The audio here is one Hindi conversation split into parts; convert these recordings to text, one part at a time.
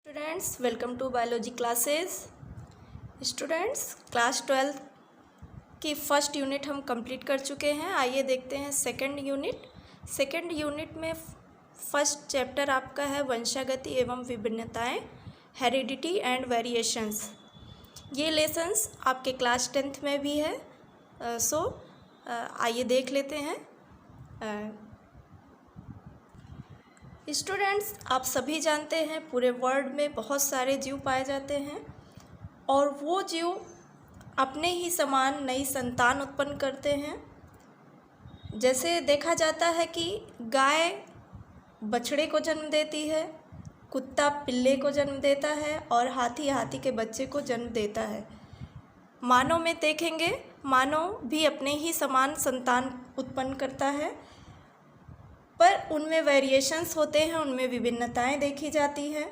Students, welcome to biology classes. Students, class 12 की फर्स्ट यूनिट हम कंप्लीट कर चुके हैं। आइए देखते हैं सेकंड यूनिट। सेकंड यूनिट में फर्स्ट चैप्टर आपका है वंशागति एवं विभिन्नताएं, हेरिडिटी एंड वेरिएशंस। ये लेसन्स आपके क्लास 10th में भी है। आइए देख लेते हैं। स्टूडेंट्स, आप सभी जानते हैं पूरे वर्ल्ड में बहुत सारे जीव पाए जाते हैं और वो जीव अपने ही समान नई संतान उत्पन्न करते हैं। जैसे देखा जाता है कि गाय बछड़े को जन्म देती है, कुत्ता पिल्ले को जन्म देता है और हाथी हाथी के बच्चे को जन्म देता है। मानव में देखेंगे, मानव भी अपने ही समान संतान उत्पन्न करता है, पर उनमें वेरिएशंस होते हैं, उनमें विभिन्नताएं देखी जाती हैं।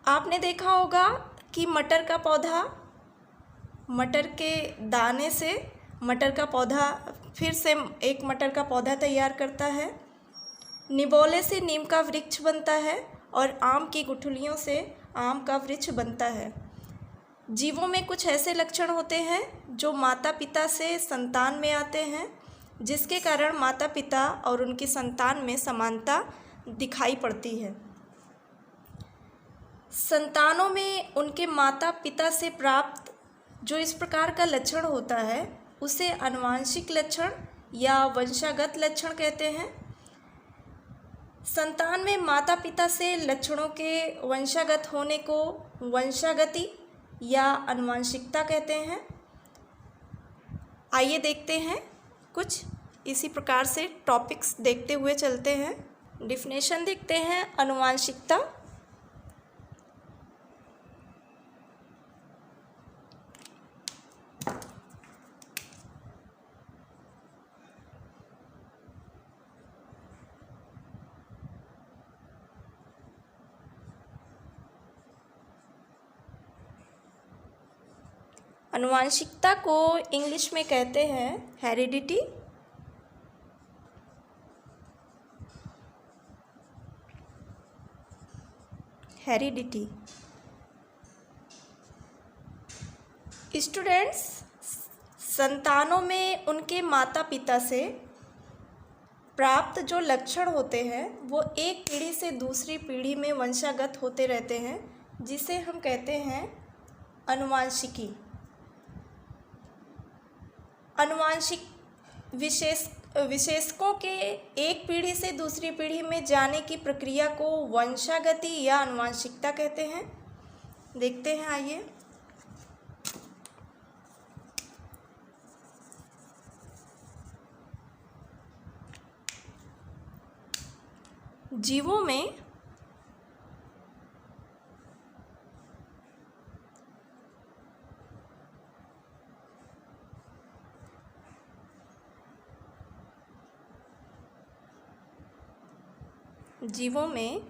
आपने देखा होगा कि मटर का पौधा, मटर के दाने से मटर का पौधा फिर से एक मटर का पौधा तैयार करता है। निबोले से नीम का वृक्ष बनता है और आम की गुठलियों से आम का वृक्ष बनता है। जीवों में कुछ ऐसे लक्षण होते हैं जो माता पिता से संतान में आते हैं, जिसके कारण माता पिता और उनकी संतान में समानता दिखाई पड़ती है। संतानों में उनके माता पिता से प्राप्त जो इस प्रकार का लक्षण होता है उसे आनुवंशिक लक्षण या वंशागत लक्षण कहते हैं। संतान में माता पिता से लक्षणों के वंशागत होने को वंशागति या आनुवंशिकता कहते हैं। आइए देखते हैं, कुछ इसी प्रकार से टॉपिक्स देखते हुए चलते हैं। डिफिनेशन देखते हैं आनुवंशिकता। आनुवंशिकता को इंग्लिश में कहते हैं हेरिडिटी। हेरिडिटी। स्टूडेंट्स, संतानों में उनके माता पिता से प्राप्त जो लक्षण होते हैं वो एक पीढ़ी से दूसरी पीढ़ी में वंशागत होते रहते हैं, जिसे हम कहते हैं आनुवंशिकी। आनुवंशिक विशेषकों के एक पीढ़ी से दूसरी पीढ़ी में जाने की प्रक्रिया को वंशागति या आनुवंशिकता कहते हैं। देखते हैं, आइए। जीवों में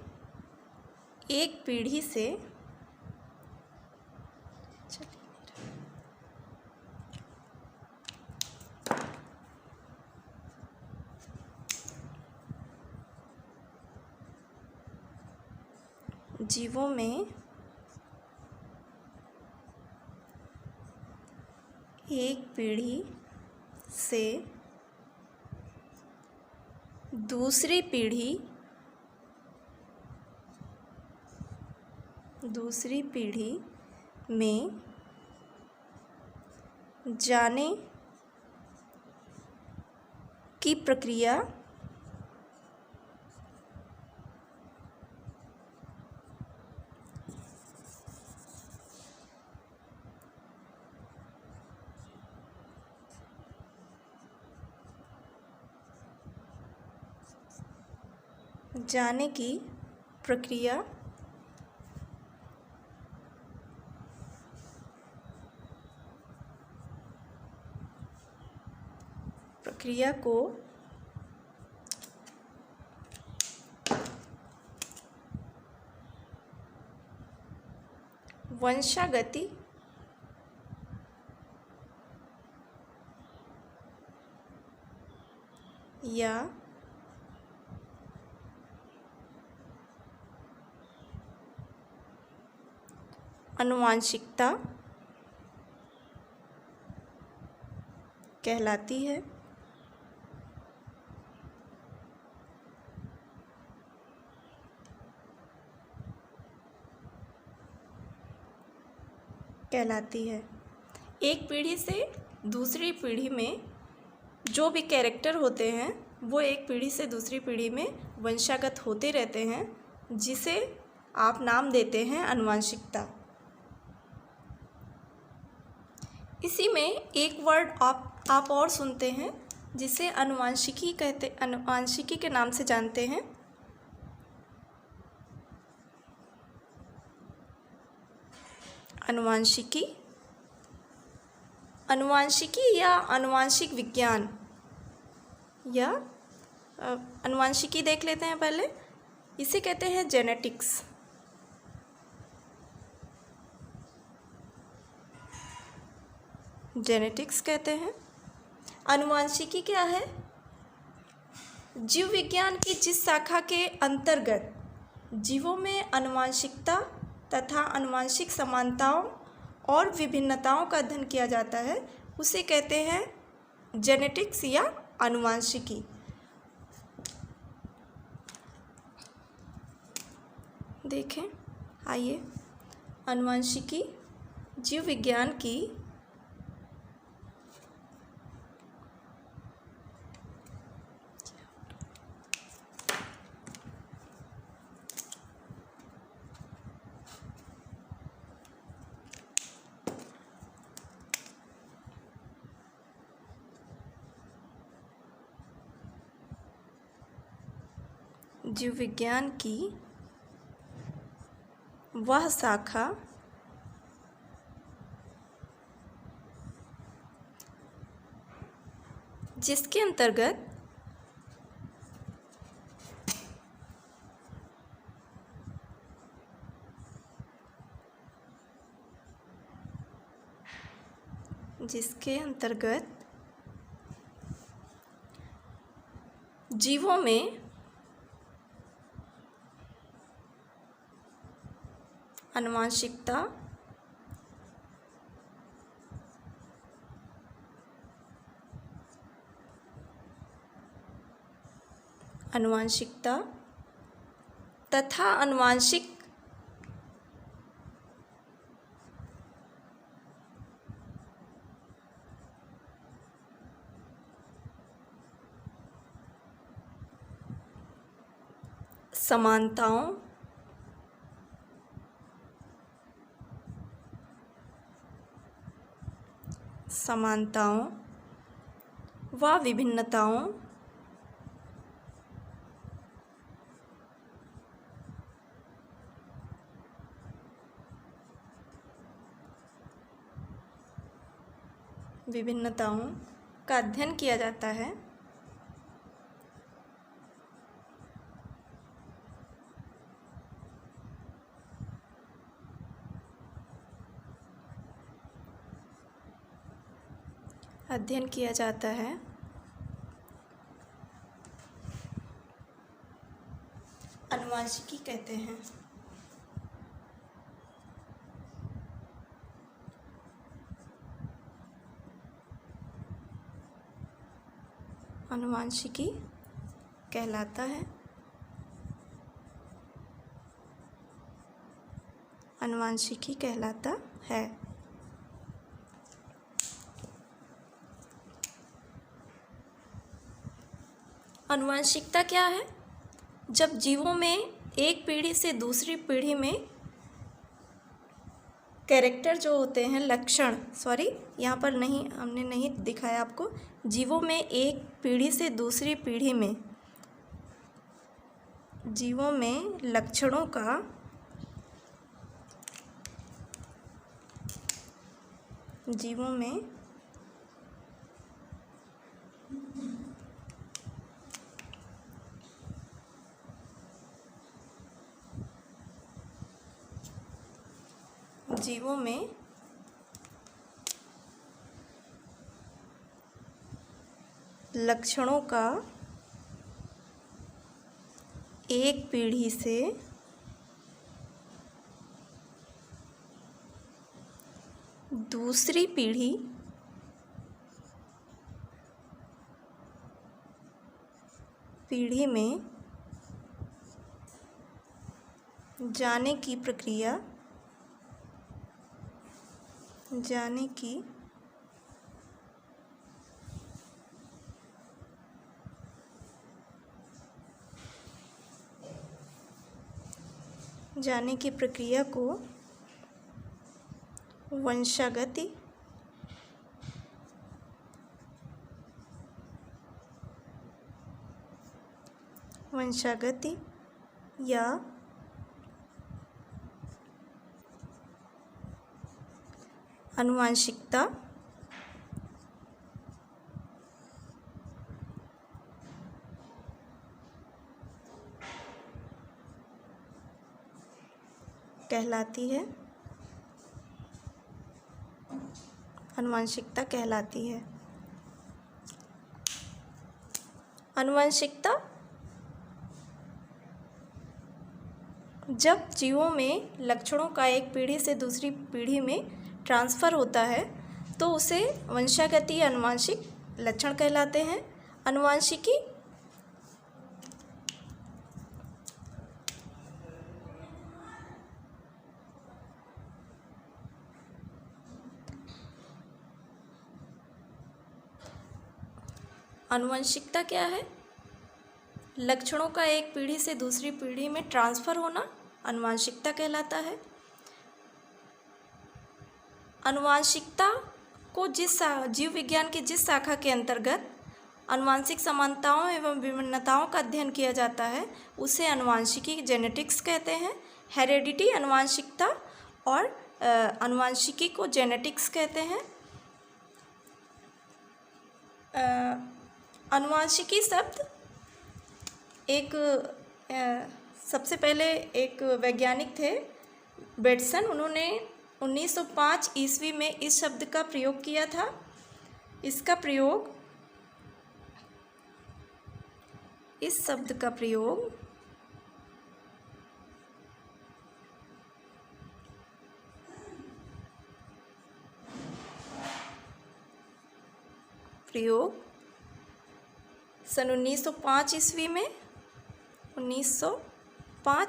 एक पीढ़ी से दूसरी पीढ़ी में जाने की प्रक्रिया को वंशागति या आनुवांशिकता कहलाती है। एक पीढ़ी से दूसरी पीढ़ी में जो भी कैरेक्टर होते हैं वो एक पीढ़ी से दूसरी पीढ़ी में वंशागत होते रहते हैं, जिसे आप नाम देते हैं आनुवांशिकता। इसी में एक वर्ड आप और सुनते हैं जिसे आनुवांशिकी के नाम से जानते हैं। अनुवांशिकी या आनुवांशिक विज्ञान या अनुवांशिकी देख लेते हैं पहले। इसे कहते हैं जेनेटिक्स। जेनेटिक्स कहते हैं। अनुवांशिकी क्या है? जीव विज्ञान की जिस शाखा के अंतर्गत जीवों में आनुवांशिकता तथा आनुवांशिक समानताओं और विभिन्नताओं का अध्ययन किया जाता है, उसे कहते हैं जेनेटिक्स या आनुवांशिकी। देखें, आइए, आनुवांशिकी जीव विज्ञान की वह शाखा जिसके अंतर्गत जीवों में आनुवांशिकता तथा आनुवांशिक समानताओं व विभिन्नताओं का अध्ययन किया जाता है। आनुवांशिकी कहते हैं। आनुवांशिकी कहलाता है। आनुवांशिकी कहलाता है। आनुवांशिकता क्या है? जब जीवों में एक पीढ़ी से दूसरी पीढ़ी में कैरेक्टर जो होते हैं, लक्षण, यहाँ पर नहीं, हमने नहीं दिखाया आपको। जीवों में एक पीढ़ी से दूसरी पीढ़ी में जीवों में लक्षणों का जीवों में लक्षणों का एक पीढ़ी से दूसरी पीढ़ी में जाने की प्रक्रिया को वंशागति या आनुवंशिकता कहलाती है। आनुवंशिकता कहलाती है। आनुवंशिकता जब जीवों में लक्षणों का एक पीढ़ी से दूसरी पीढ़ी में ट्रांसफ़र होता है तो उसे वंशागति या आनुवंशिक लक्षण कहलाते हैं। आनुवंशिकी आनुवंशिकता क्या है? लक्षणों का एक पीढ़ी से दूसरी पीढ़ी में ट्रांसफ़र होना आनुवंशिकता कहलाता है। आनुवंशिकता को जीव विज्ञान की जिस शाखा के अंतर्गत आनुवंशिक समानताओं एवं विभिन्नताओं का अध्ययन किया जाता है उसे आनुवंशिकी जेनेटिक्स कहते हैं। हेरेडिटी आनुवंशिकता और आनुवंशिकी को जेनेटिक्स कहते हैं। आनुवंशिकी शब्द सबसे पहले एक वैज्ञानिक थे बेटसन, उन्होंने 1905 ईस्वी में इस शब्द का प्रयोग किया था। इस शब्द का प्रयोग सन 1905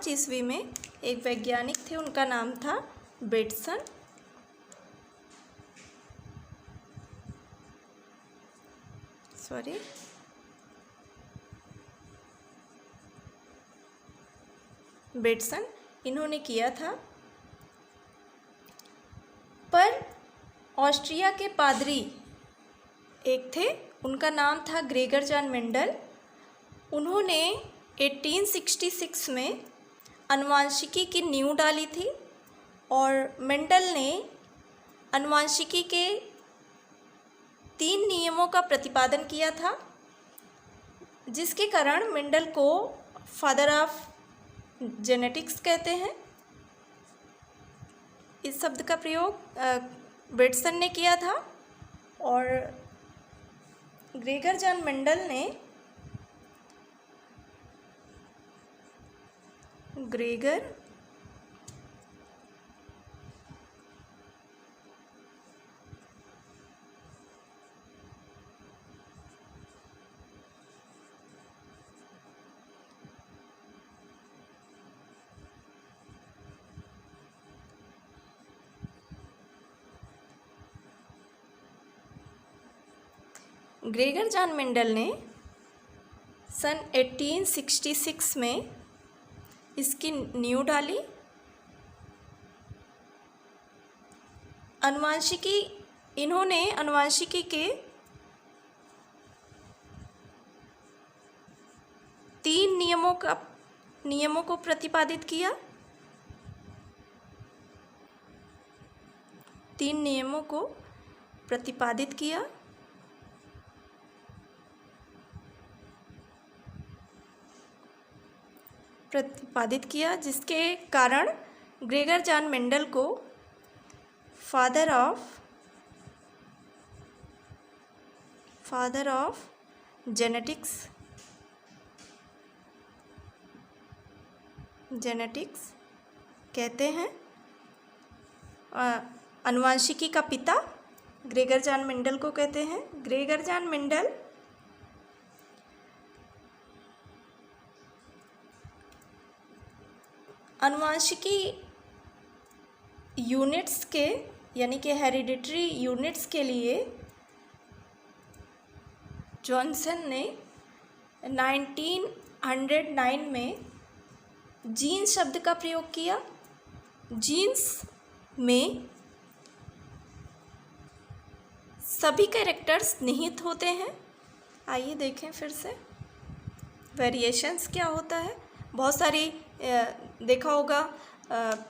ईस्वी में एक वैज्ञानिक थे, उनका नाम था बेटसन। बेटसन इन्होंने किया था। पर ऑस्ट्रिया के पादरी एक थे, उनका नाम था ग्रेगर जॉन मेंडल। उन्होंने 1866 में आनुवंशिकी की नींव डाली थी और मेंडल ने आनुवंशिकी के 3 नियमों का प्रतिपादन किया था, जिसके कारण मेंडल को फादर ऑफ जेनेटिक्स कहते हैं। इस शब्द का प्रयोग बेटसन ने किया था और ग्रेगर जॉन मेंडल ने ग्रेगर जॉन मेंडल ने सन 1866 में इसकी नींव डाली। इन्होंने आनुवंशिकी के 3 नियमों को प्रतिपादित किया। 3 नियमों को प्रतिपादित किया जिसके कारण ग्रेगर जॉन मेंडल को फादर ऑफ जेनेटिक्स कहते हैं। आनुवंशिकी का पिता ग्रेगर जॉन मेंडल को कहते हैं। ग्रेगर जॉन मेंडल आनुवंशिकी यूनिट्स के यानी कि हेरिडिटरी यूनिट्स के लिए जॉनसन ने 1909 में जीन शब्द का प्रयोग किया। जीन्स में सभी कैरेक्टर्स निहित होते हैं। आइए देखें फिर से वेरिएशंस क्या होता है। बहुत सारी देखा होगा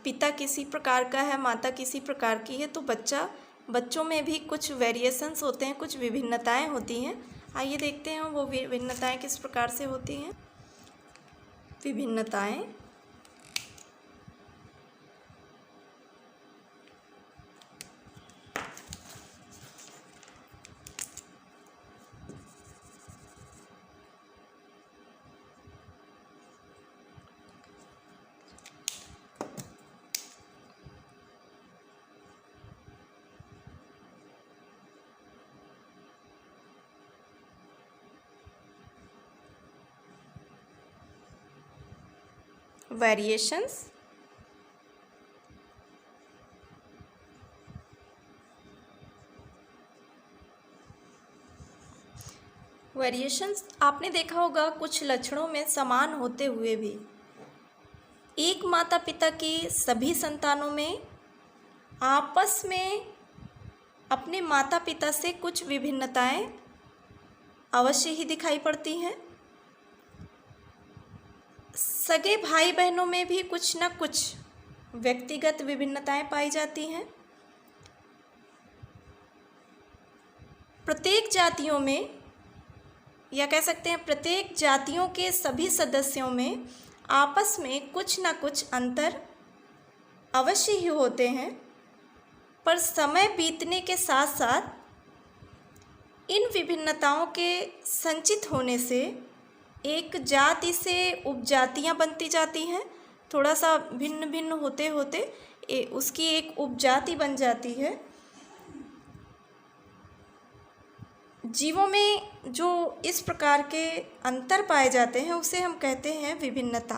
पिता किसी प्रकार का है, माता किसी प्रकार की है, तो बच्चों में भी कुछ वेरिएशंस होते हैं, कुछ विभिन्नताएं होती हैं। आइए देखते हैं वो विभिन्नताएं किस प्रकार से होती हैं। विभिन्नताएं वेरिएशंस आपने देखा होगा कुछ लक्षणों में समान होते हुए भी एक माता पिता की सभी संतानों में आपस में अपने माता पिता से कुछ विभिन्नताएं अवश्य ही दिखाई पड़ती हैं। सगे भाई बहनों में भी कुछ न कुछ व्यक्तिगत विभिन्नताएं पाई जाती हैं। प्रत्येक जातियों में या कह सकते हैं प्रत्येक जातियों के सभी सदस्यों में आपस में कुछ न कुछ अंतर अवश्य ही होते हैं, पर समय बीतने के साथ साथ इन विभिन्नताओं के संचित होने से एक जाति से उपजातियां बनती जाती हैं। थोड़ा सा भिन्न भिन्न होते होते उसकी एक उपजाति बन जाती है। जीवों में जो इस प्रकार के अंतर पाए जाते हैं उसे हम कहते हैं विभिन्नता।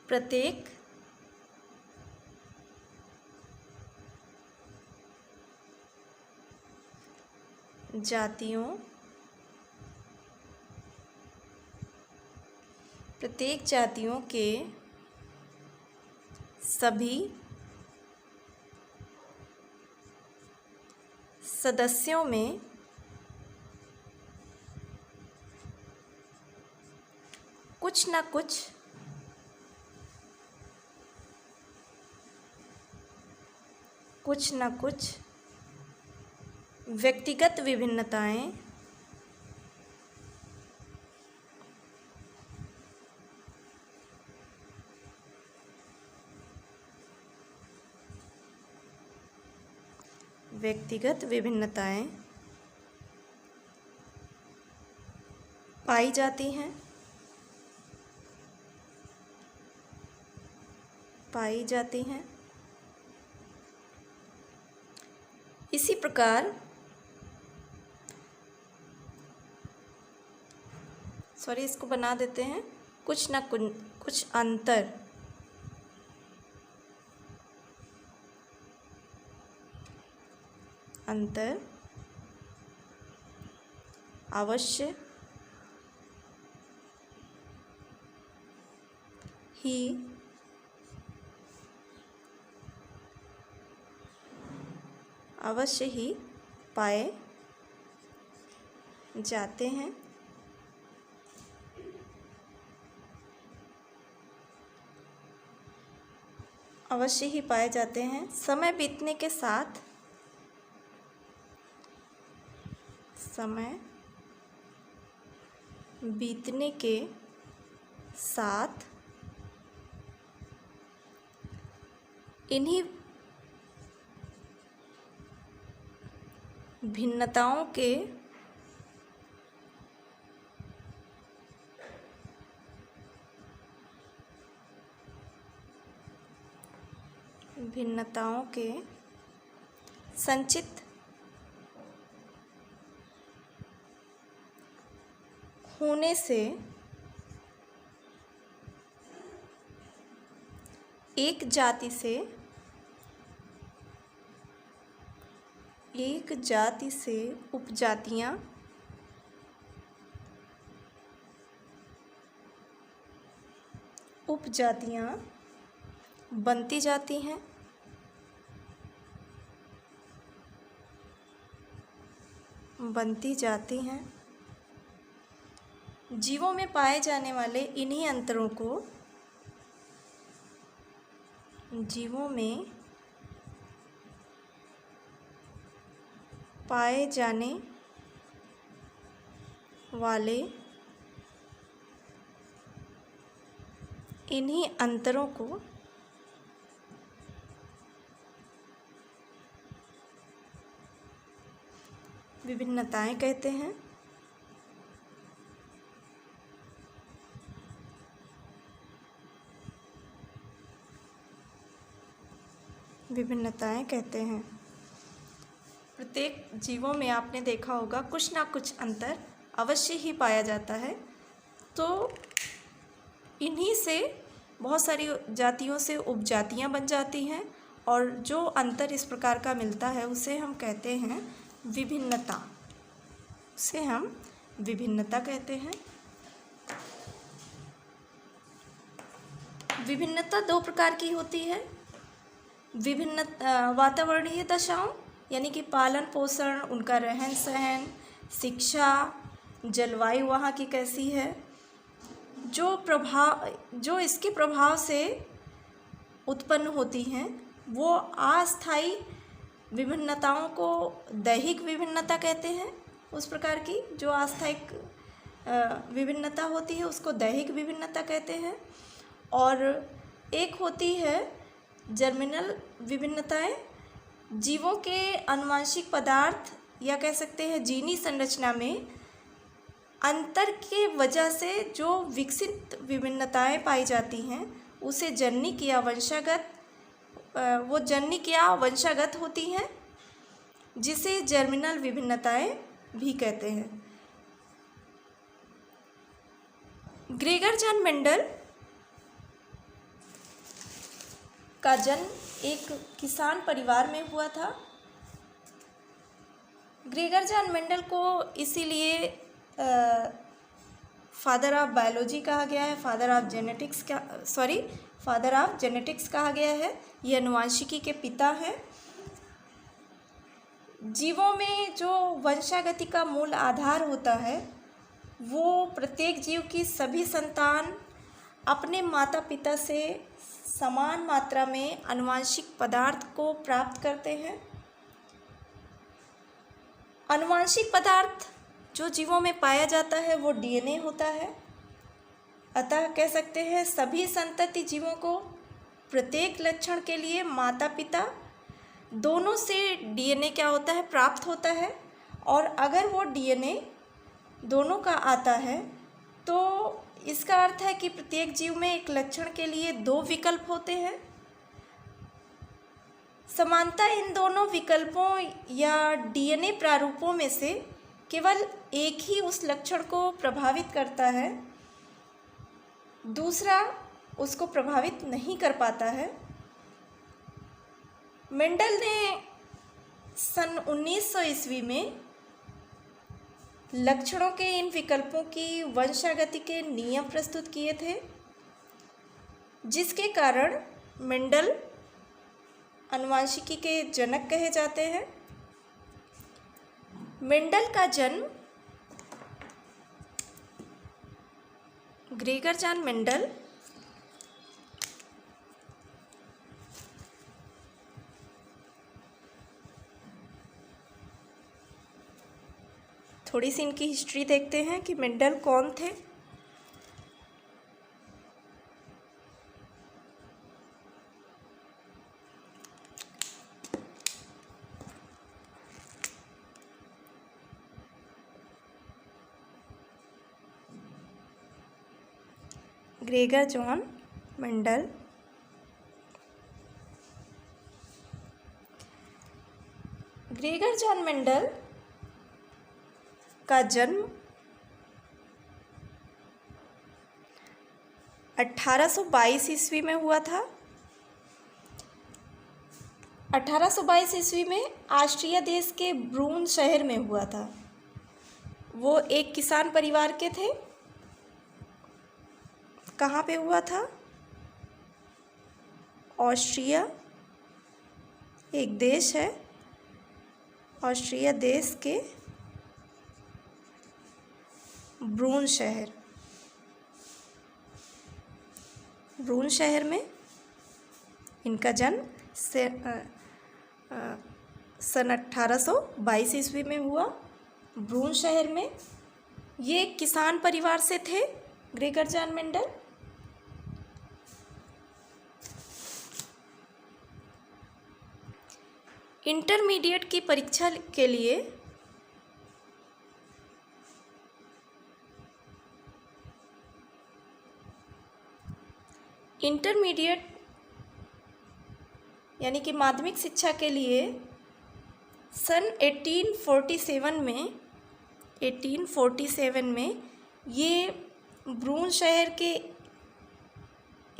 प्रत्येक जातियों के सभी सदस्यों में कुछ न कुछ व्यक्तिगत विभिन्नताएं पाई जाती हैं। इसी प्रकार इसको बना देते हैं कुछ न कुछ अंतर अवश्य ही पाए जाते हैं। समय बीतने के साथ इन्हीं भिन्नताओं के संचित होने से एक जाति से उपजातियां बनती जाती हैं। जीवों में पाए जाने वाले इन्हीं अंतरों को विभिन्नताएं कहते हैं। प्रत्येक जीवों में आपने देखा होगा कुछ ना कुछ अंतर अवश्य ही पाया जाता है। तो इन्हीं से बहुत सारी जातियों से उपजातियां बन जाती हैं और जो अंतर इस प्रकार का मिलता है उसे हम कहते हैं विभिन्नता। कहते हैं। विभिन्नता दो प्रकार की होती है। विभिन्न वातावरणीय दशाओं यानी कि पालन पोषण, उनका रहन सहन, शिक्षा, जलवायु वहाँ की कैसी है, जो इसके प्रभाव से उत्पन्न होती हैं, वो अस्थायी विभिन्नताओं को दैहिक विभिन्नता कहते हैं। उस प्रकार की जो अस्थायी विभिन्नता होती है उसको दैहिक विभिन्नता कहते हैं। और एक होती है जर्मिनल विभिन्नताएं। जीवों के आनुवंशिक पदार्थ या कह सकते हैं जीनी संरचना में अंतर के वजह से जो विकसित विभिन्नताएं पाई जाती हैं उसे जन्निक या वंशागत होती हैं, जिसे जर्मिनल विभिन्नताएं भी कहते हैं। ग्रेगर जॉन मेंडल का जन्म एक किसान परिवार में हुआ था। ग्रेगर जॉन मेंडल को इसीलिए फादर ऑफ बायोलॉजी कहा गया है, फादर ऑफ जेनेटिक्स कहा गया है। ये अनुवांशिकी के पिता हैं। जीवों में जो वंशागति का मूल आधार होता है वो प्रत्येक जीव की सभी संतान अपने माता पिता से समान मात्रा में आनुवंशिक पदार्थ को प्राप्त करते हैं। आनुवंशिक पदार्थ जो जीवों में पाया जाता है वो डीएनए होता है। अतः कह सकते हैं सभी संतति जीवों को प्रत्येक लक्षण के लिए माता पिता दोनों से डीएनए क्या होता है, प्राप्त होता है। और अगर वो डीएनए दोनों का आता है तो इसका अर्थ है कि प्रत्येक जीव में एक लक्षण के लिए दो विकल्प होते हैं। समानता इन दोनों विकल्पों या डीएनए प्रारूपों में से केवल एक ही उस लक्षण को प्रभावित करता है, दूसरा उसको प्रभावित नहीं कर पाता है। मेंडल ने सन 1900 ईस्वी में लक्षणों के इन विकल्पों की वंशागति के नियम प्रस्तुत किए थे, जिसके कारण मेंडल आनुवंशिकी के जनक कहे जाते हैं। मेंडल का जन्म ग्रेगर जॉन मेंडल थोड़ी सी इनकी हिस्ट्री देखते हैं कि मेंडल कौन थे। Gregor John Mendel Gregor John Mendel का जन्म 1822 ईस्वी में हुआ था। 1822 ईस्वी में ऑस्ट्रिया देश के ब्रून शहर में हुआ था। वो एक किसान परिवार के थे। कहाँ पे हुआ था? ऑस्ट्रिया एक देश है, ऑस्ट्रिया देश के ब्रून शहर में इनका जन्म सन 1822 ईस्वी में हुआ। ब्रून शहर में ये एक किसान परिवार से थे ग्रेगर जॉन मेंडल। इंटरमीडिएट की परीक्षा के लिए यानी कि माध्यमिक शिक्षा के लिए सन 1847 में ये ब्रून शहर के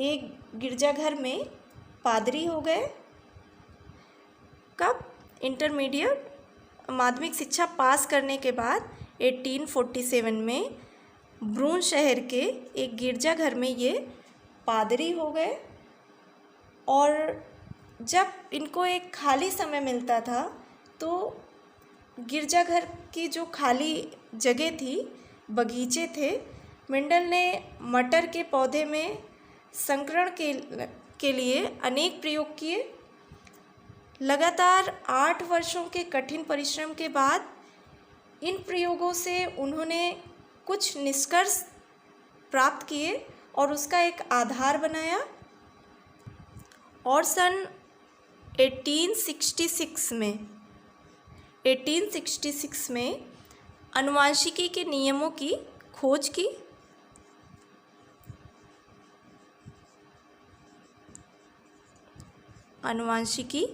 एक गिरजाघर में पादरी हो गए। कब? इंटरमीडिएट माध्यमिक शिक्षा पास करने के बाद 1847 में ब्रून शहर के एक गिरजाघर में ये पादरी हो गए। और जब इनको एक खाली समय मिलता था तो गिरजाघर की जो खाली जगह थी, बगीचे थे, मेंडल ने मटर के पौधे में संकरण के लिए अनेक प्रयोग किए। लगातार 8 वर्षों के कठिन परिश्रम के बाद इन प्रयोगों से उन्होंने कुछ निष्कर्ष प्राप्त किए और उसका एक आधार बनाया। और सन 1866 में आनुवंशिकी के नियमों की खोज की। आनुवंशिकी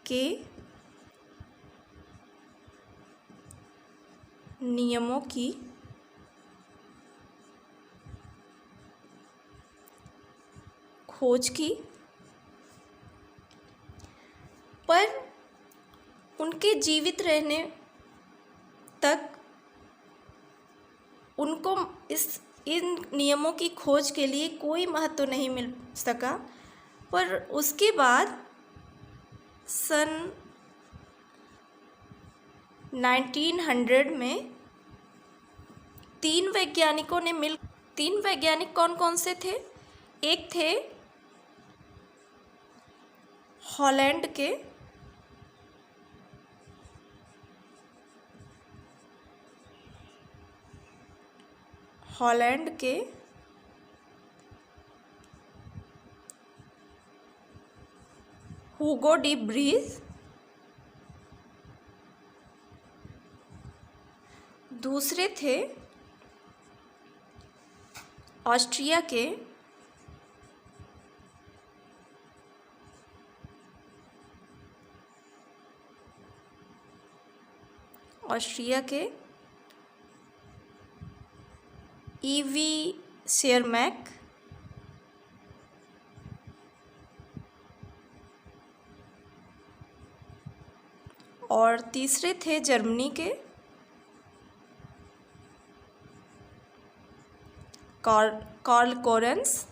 के नियमों की खोज की, पर उनके जीवित रहने तक उनको इन नियमों की खोज के लिए कोई महत्व नहीं मिल सका। पर उसके बाद सन 1900 में तीन वैज्ञानिक कौन कौन से थे? एक थे हॉलैंड के हुगो डी ब्रीज, दूसरे थे ऑस्ट्रिया के ईवी शेरमैक, और तीसरे थे जर्मनी के कार्ल कोरेंस।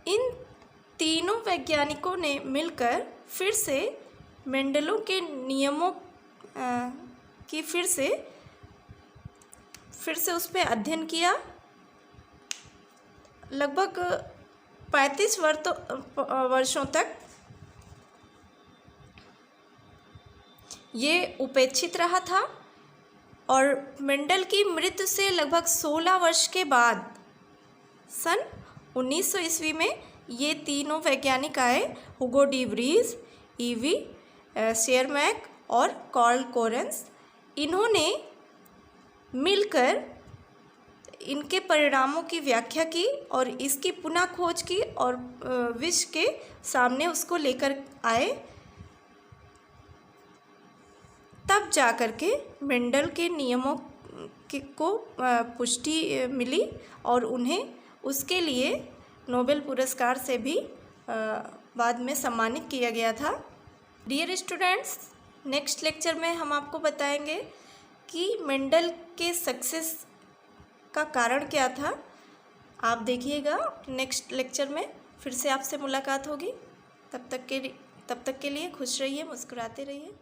इन तीनों वैज्ञानिकों ने मिलकर फिर से मेंडलों के नियमों की फिर से उस पर अध्ययन किया। लगभग 35 वर्षों तक ये उपेक्षित रहा था और मेंडल की मृत्यु से लगभग 16 वर्ष के बाद सन 1900 ईस्वी में ये तीनों वैज्ञानिक आए, हुगो डी ब्रीज, ईवी शेरमैक और कार्ल कोरेंस। इन्होंने मिलकर इनके परिणामों की व्याख्या की और इसकी पुनः खोज की और विश्व के सामने उसको लेकर आए। तब जा कर के मेंडल के नियमों को पुष्टि मिली और उन्हें उसके लिए नोबेल पुरस्कार से भी बाद में सम्मानित किया गया था। डियर स्टूडेंट्स, नेक्स्ट लेक्चर में हम आपको बताएंगे कि मेंडल के सक्सेस का कारण क्या था। आप देखिएगा नेक्स्ट लेक्चर में फिर से आपसे मुलाकात होगी। तब तक के लिए खुश रहिए, मुस्कुराते रहिए।